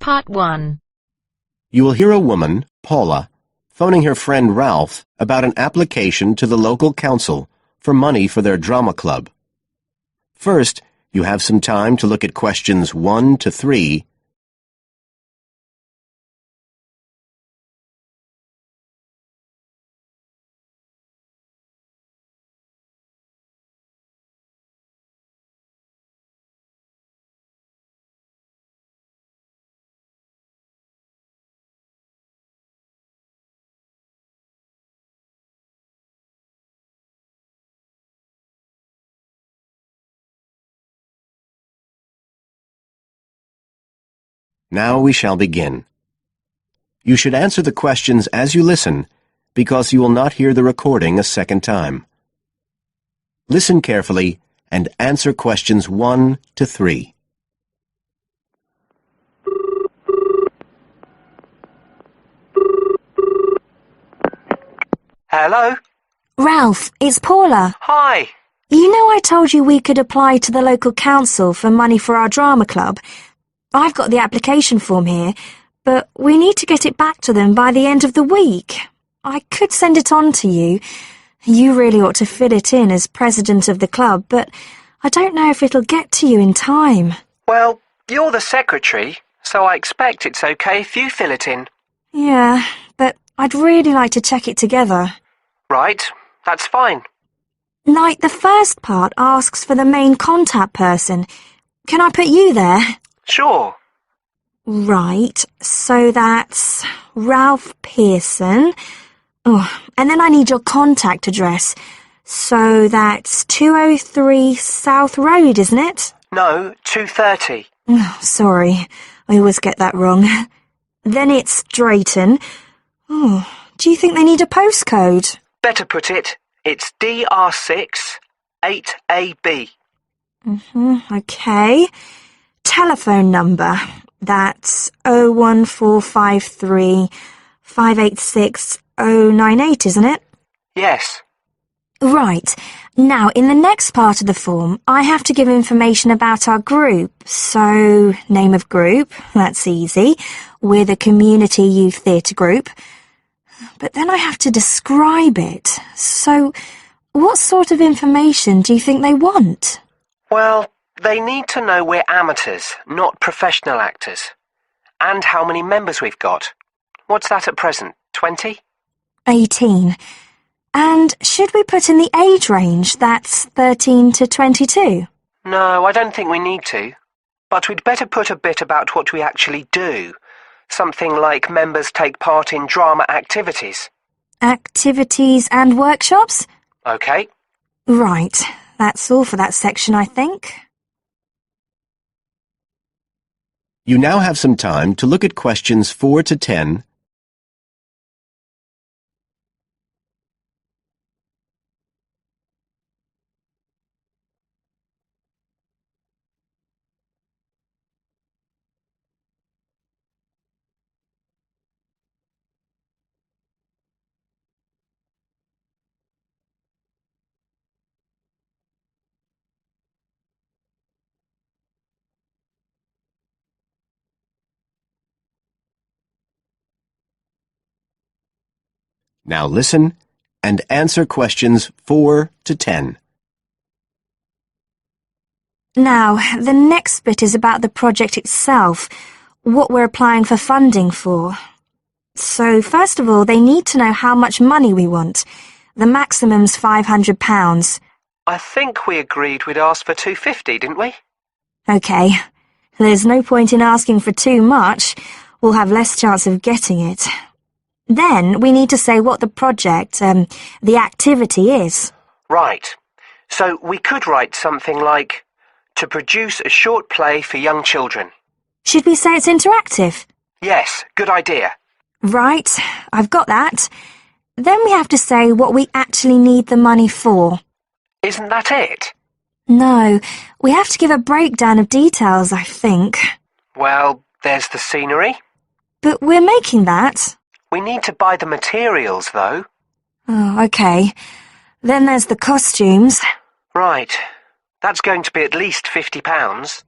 Part 1. You will hear a woman, Paula, phoning her friend Ralph about an application to the local council for money for their drama club. First, you have some time to look at questions 1 to 3. Now we shall begin. You should answer the questions as you listen, because you will not hear the recording a second time. Listen carefully and answer questions 1 to 3. Hello? Ralph, it's Paula. Hi. You know I told you we could apply to the local council for money for our drama club? I've got the application form here, but we need to get it back to them by the end of the week. I could send it on to you. You really ought to fill it in as president of the club, but I don't know if it'll get to you in time. Well, you're the secretary, so I expect it's okay if you fill it in. Yeah, but I'd really like to check it together. Right, that's fine. Like, the first part asks for the main contact person. Can I put you there? Sure. Right, so that's Ralph Pearson. Oh, and then I need your contact address. So that's 203 South Road, isn't it? No, 2:30. Oh, sorry, I always get that wrong. Then it's Drayton. Oh, do you think they need a postcode? Better put it, it's DR6 8AB. Okay. Telephone number. That's 01453 586 098, isn't it? Yes. Right. Now, in the next part of the form, I have to give information about our group. So, name of group, that's easy. We're the Community Youth Theatre Group. But then I have to describe it. So, what sort of information do you think they want? Well, they need to know we're amateurs, not professional actors. And how many members we've got. What's that at present, 20? 18. And should we put in the age range, that's 13 to 22? No, I don't think we need to. But we'd better put a bit about what we actually do. Something like members take part in drama activities. Activities and workshops? Okay. Right. That's all for that section, I think. You now have some time to look at questions 4 to 10. Now listen and answer questions 4 to 10. Now, the next bit is about the project itself, what we're applying for funding for. So, first of all, they need to know how much money we want. The maximum's £500. I think we agreed we'd ask for 250, didn't we? OK. There's no point in asking for too much. We'll have less chance of getting it. Then we need to say what the project, the activity is. Right. So we could write something like, to produce a short play for young children. Should we say it's interactive? Yes, good idea. Right, I've got that. Then we have to say what we actually need the money for. Isn't that it? No, we have to give a breakdown of details, I think. Well, there's the scenery. But we're making that. We need to buy the materials, though. Oh, OK. Then there's the costumes. Right. That's going to be at least £50.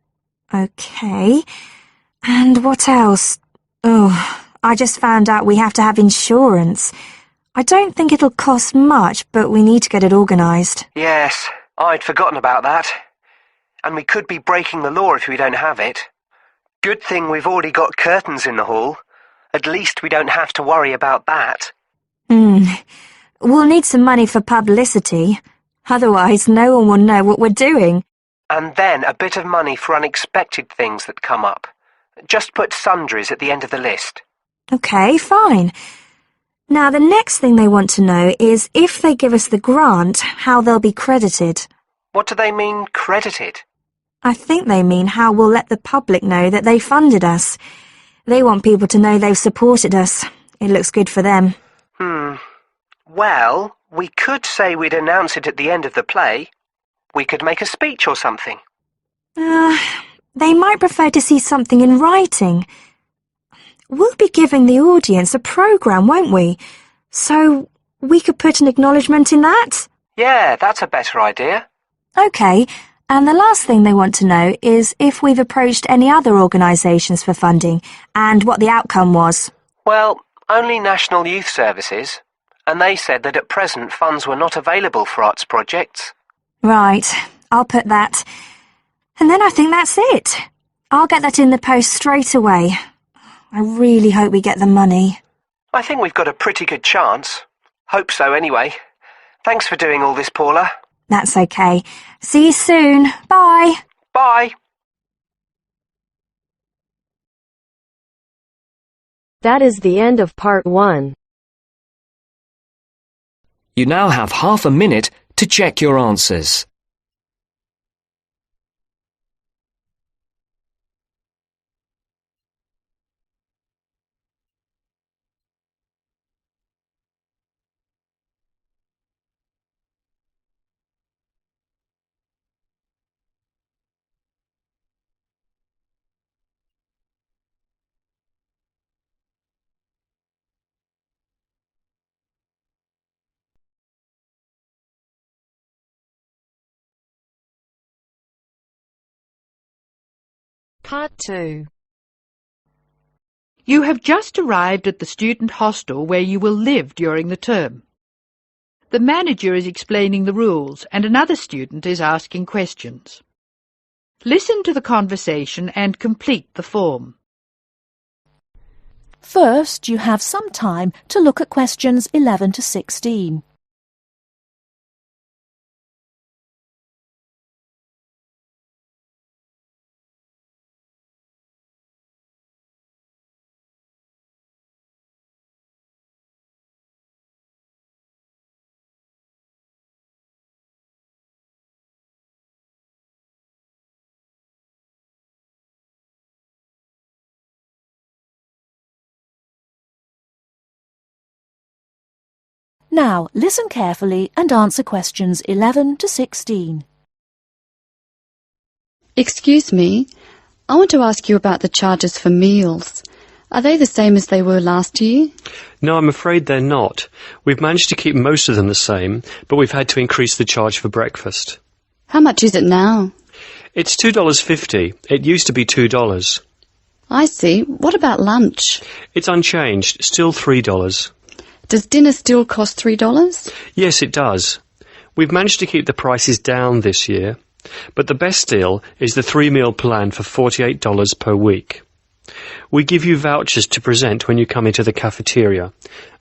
OK. And what else? Oh, I just found out we have to have insurance. I don't think it'll cost much, but we need to get it organised. Yes, I'd forgotten about that. And we could be breaking the law if we don't have it. Good thing we've already got curtains in the hall. At least we don't have to worry about that. We'll need some money for publicity. Otherwise, no one will know what we're doing. And then a bit of money for unexpected things that come up. Just put sundries at the end of the list. OK, fine. Now, the next thing they want to know is if they give us the grant, how they'll be credited. What do they mean, credited? I think they mean how we'll let the public know that they funded us. They want people to know they've supported us. It looks good for them. Well, we could say we'd announce it at the end of the play. We could make a speech or something. They might prefer to see something in writing. We'll be giving the audience a programme, won't we? So we could put an acknowledgement in that? Yeah, that's a better idea. OK, and the last thing they want to know is if we've approached any other organisations for funding and what the outcome was. Well, only National Youth Services, and they said that at present funds were not available for arts projects. Right, I'll put that. And then I think that's it. I'll get that in the post straight away. I really hope we get the money. I think we've got a pretty good chance. Hope so anyway. Thanks for doing all this, Paula. That's OK. See you soon. Bye. Bye. That is the end of part 1. You now have half a minute to check your answers. Part 2. You have just arrived at the student hostel where you will live during the term. The manager is explaining the rules and another student is asking questions. Listen to the conversation and complete the form. First, you have some time to look at questions 11 to 16. Now, listen carefully and answer questions 11 to 16. Excuse me, I want to ask you about the charges for meals. Are they the same as they were last year? No, I'm afraid they're not. We've managed to keep most of them the same, but we've had to increase the charge for breakfast. How much is it now? It's $2.50. It used to be $2. I see. What about lunch? It's unchanged, still $3. Does dinner still cost $3? Yes, it does. We've managed to keep the prices down this year, but the best deal is the 3-meal plan for $48 per week. We give you vouchers to present when you come into the cafeteria,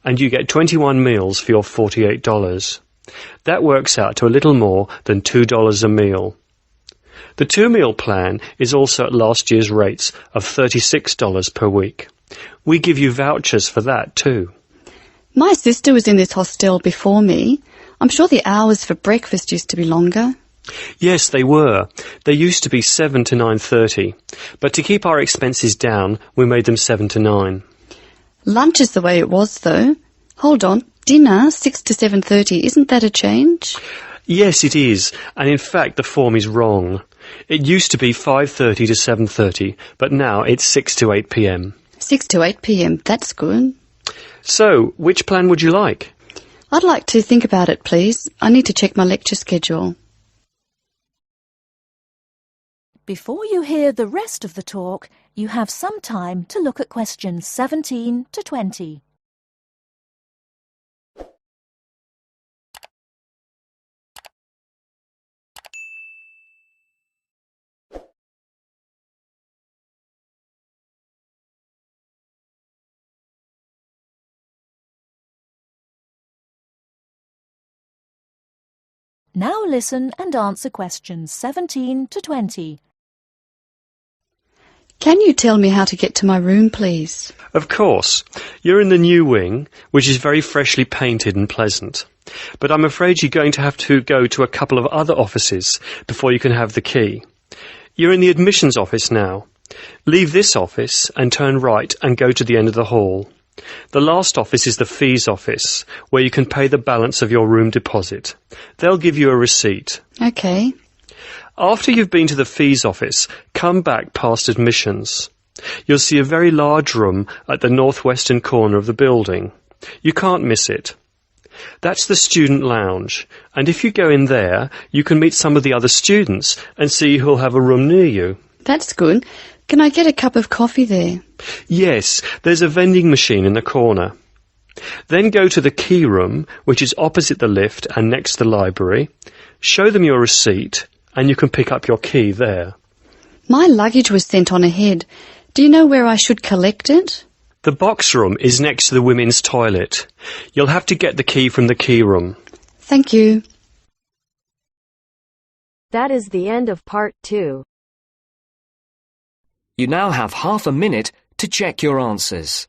and you get 21 meals for your $48. That works out to a little more than $2 a meal. The 2-meal plan is also at last year's rates of $36 per week. We give you vouchers for that too. My sister was in this hostel before me. I'm sure the hours for breakfast used to be longer. Yes, they were. They used to be 7 to 9:30, but to keep our expenses down, we made them 7 to 9. Lunch is the way it was, though. Hold on, dinner, 6 to 7:30, isn't that a change? Yes, it is, and in fact the form is wrong. It used to be 5:30 to 7:30, but now it's 6 to 8 p.m. 6 to 8 p.m, that's good. So, which plan would you like? I'd like to think about it, please. I need to check my lecture schedule. Before you hear the rest of the talk, you have some time to look at questions 17 to 20. Now listen and answer questions 17 to 20. Can you tell me how to get to my room, please? Of course. You're in the new wing, which is very freshly painted and pleasant. But I'm afraid you're going to have to go to a couple of other offices before you can have the key. You're in the admissions office now. Leave this office and turn right and go to the end of the hall. The last office is the fees office, where you can pay the balance of your room deposit. They'll give you a receipt. OK. After you've been to the fees office, come back past admissions. You'll see a very large room at the northwestern corner of the building. You can't miss it. That's the student lounge, and if you go in there, you can meet some of the other students and see who'll have a room near you. That's good. Can I get a cup of coffee there? Yes, there's a vending machine in the corner. Then go to the key room, which is opposite the lift and next to the library. Show them your receipt, and you can pick up your key there. My luggage was sent on ahead. Do you know where I should collect it? The box room is next to the women's toilet. You'll have to get the key from the key room. Thank you. That is the end of part 2. You now have half a minute to check your answers.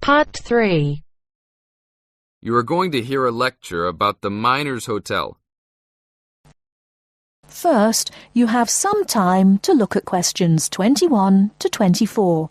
Part 3. You are going to hear a lecture about the Miners Hotel. First, you have some time to look at questions 21 to 24.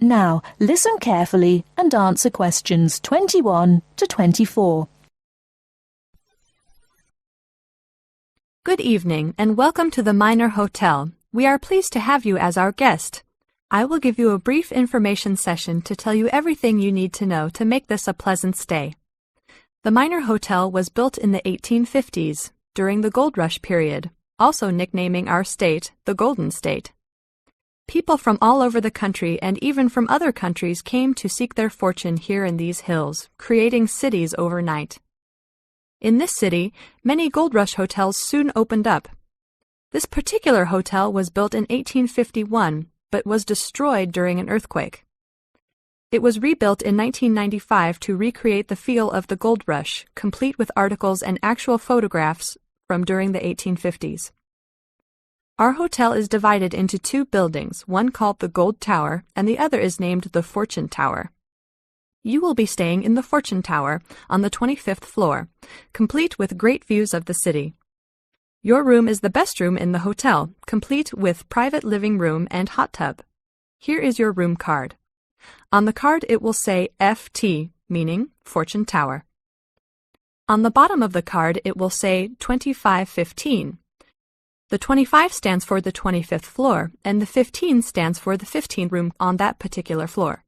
Now, listen carefully and answer questions 21 to 24. Good evening and welcome to the Miner Hotel. We are pleased to have you as our guest. I will give you a brief information session to tell you everything you need to know to make this a pleasant stay. The Miner Hotel was built in the 1850s, during the Gold Rush period, also nicknaming our state the Golden State. People from all over the country and even from other countries came to seek their fortune here in these hills, creating cities overnight. In this city, many Gold Rush hotels soon opened up. This particular hotel was built in 1851, but was destroyed during an earthquake. It was rebuilt in 1995 to recreate the feel of the Gold Rush, complete with articles and actual photographs from during the 1850s. Our hotel is divided into 2 buildings, one called the Gold Tower and the other is named the Fortune Tower. You will be staying in the Fortune Tower on the 25th floor, complete with great views of the city. Your room is the best room in the hotel, complete with private living room and hot tub. Here is your room card. On the card it will say FT, meaning Fortune Tower. On the bottom of the card it will say 2515. The 25 stands for the 25th floor, and the 15 stands for the 15th room on that particular floor.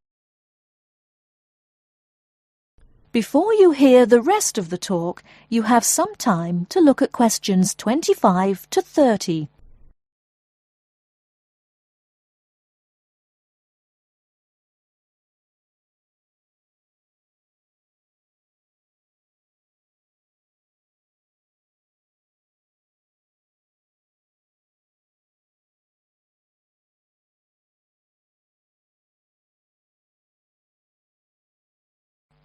Before you hear the rest of the talk, you have some time to look at questions 25 to 30.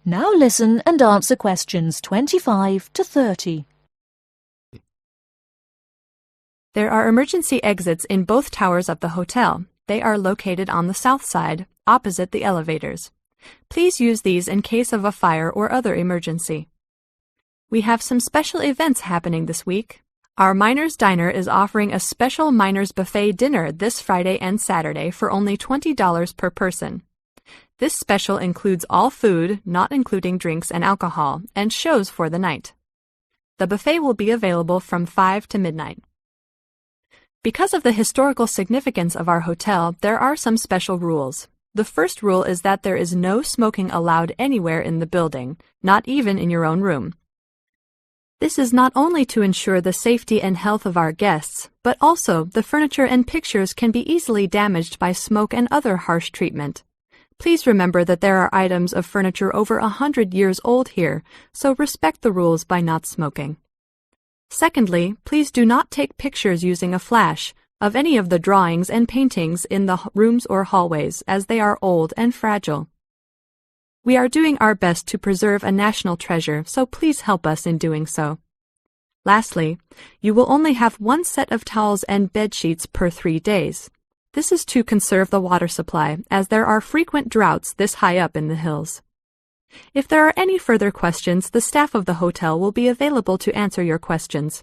Now listen and answer questions 25 to 30. There are emergency exits in both towers of the hotel. They are located on the south side, opposite the elevators. Please use these in case of a fire or other emergency. We have some special events happening this week. Our Miners Diner is offering a special Miners Buffet dinner this Friday and Saturday for only $20 per person. This special includes all food, not including drinks and alcohol, and shows for the night. The buffet will be available from 5 to midnight. Because of the historical significance of our hotel, there are some special rules. The first rule is that there is no smoking allowed anywhere in the building, not even in your own room. This is not only to ensure the safety and health of our guests, but also the furniture and pictures can be easily damaged by smoke and other harsh treatment. Please remember that there are items of furniture over 100 years old here, so respect the rules by not smoking. Secondly, please do not take pictures using a flash of any of the drawings and paintings in the rooms or hallways, as they are old and fragile. We are doing our best to preserve a national treasure, so please help us in doing so. Lastly, you will only have one set of towels and bed sheets per 3 days. This is to conserve the water supply, as there are frequent droughts this high up in the hills. If there are any further questions, the staff of the hotel will be available to answer your questions.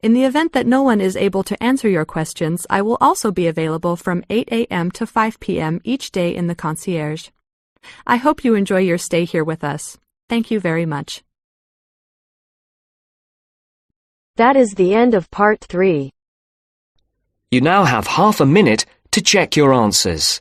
In the event that no one is able to answer your questions, I will also be available from 8 a.m. to 5 p.m. each day in the concierge. I hope you enjoy your stay here with us. Thank you very much. That is the end of part 3. You now have half a minute to check your answers.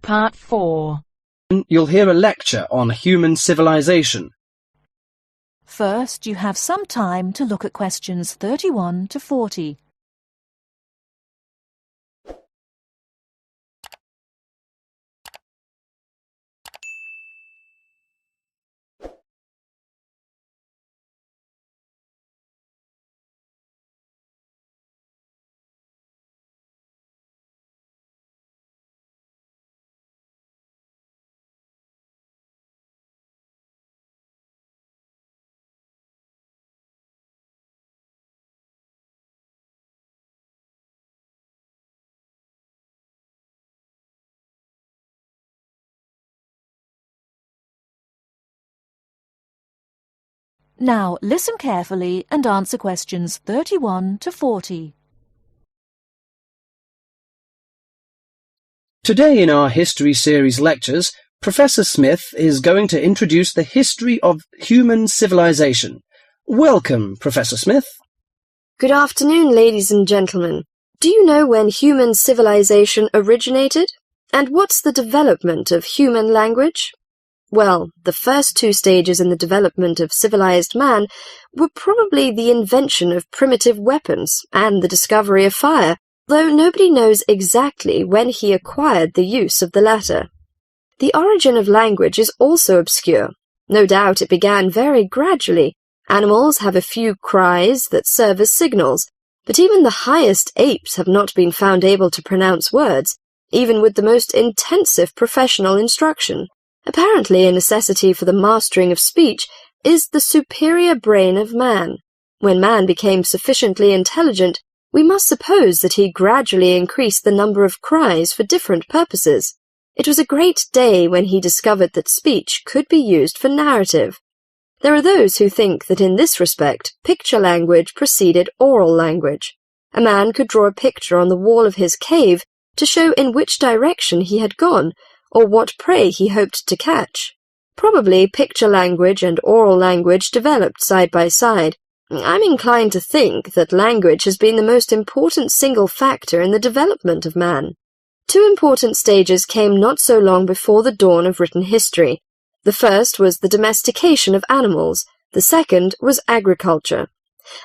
Part 4. You'll hear a lecture on human civilization. First, you have some time to look at questions 31 to 40. Now, listen carefully and answer questions 31 to 40. Today in our History Series lectures, Professor Smith is going to introduce the history of human civilization. Welcome, Professor Smith. Good afternoon, ladies and gentlemen. Do you know when human civilization originated? And what's the development of human language? Well, the first 2 stages in the development of civilized man were probably the invention of primitive weapons and the discovery of fire, though nobody knows exactly when he acquired the use of the latter. The origin of language is also obscure. No doubt it began very gradually. Animals have a few cries that serve as signals, but even the highest apes have not been found able to pronounce words, even with the most intensive professional instruction. Apparently, a necessity for the mastering of speech is the superior brain of man. When man became sufficiently intelligent, we must suppose that he gradually increased the number of cries for different purposes. It was a great day when he discovered that speech could be used for narrative. There are those who think that in this respect, picture language preceded oral language. A man could draw a picture on the wall of his cave to show in which direction he had gone, or what prey he hoped to catch. Probably picture language and oral language developed side by side. I'm inclined to think that language has been the most important single factor in the development of man. Two important stages came not so long before the dawn of written history. The first was the domestication of animals. The second was agriculture.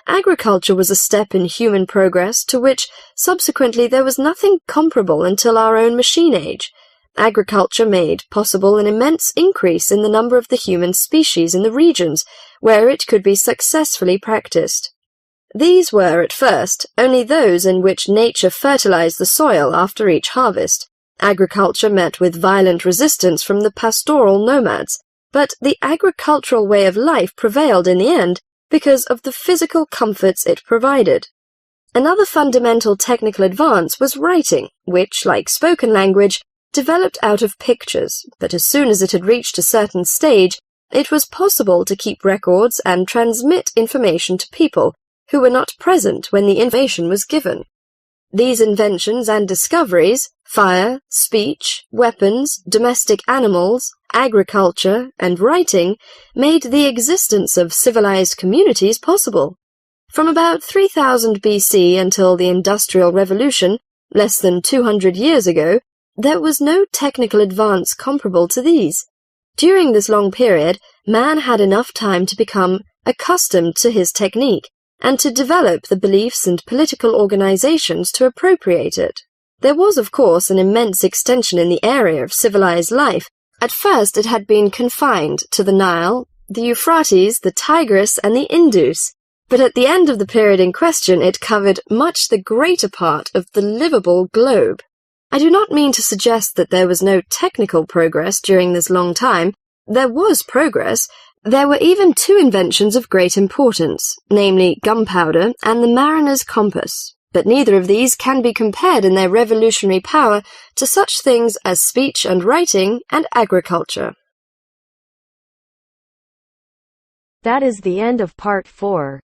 Agriculture was a step in human progress to which, subsequently, there was nothing comparable until our own machine age. Agriculture made possible an immense increase in the number of the human species in the regions where it could be successfully practiced. These were, at first, only those in which nature fertilized the soil after each harvest. Agriculture met with violent resistance from the pastoral nomads, but the agricultural way of life prevailed in the end because of the physical comforts it provided. Another fundamental technical advance was writing, which, like spoken language, developed out of pictures, but as soon as it had reached a certain stage, it was possible to keep records and transmit information to people who were not present when the information was given. These inventions and discoveries, fire, speech, weapons, domestic animals, agriculture, and writing, made the existence of civilized communities possible. From about 3000 BC until the Industrial Revolution, less than 200 years ago, there was no technical advance comparable to these. During this long period, man had enough time to become accustomed to his technique, and to develop the beliefs and political organizations to appropriate it. There was, of course, an immense extension in the area of civilized life. At first it had been confined to the Nile, the Euphrates, the Tigris, and the Indus, but at the end of the period in question it covered much the greater part of the livable globe. I do not mean to suggest that there was no technical progress during this long time. There was progress. There were even two inventions of great importance, namely gunpowder and the mariner's compass, but neither of these can be compared in their revolutionary power to such things as speech and writing and agriculture. That is the end of part 4.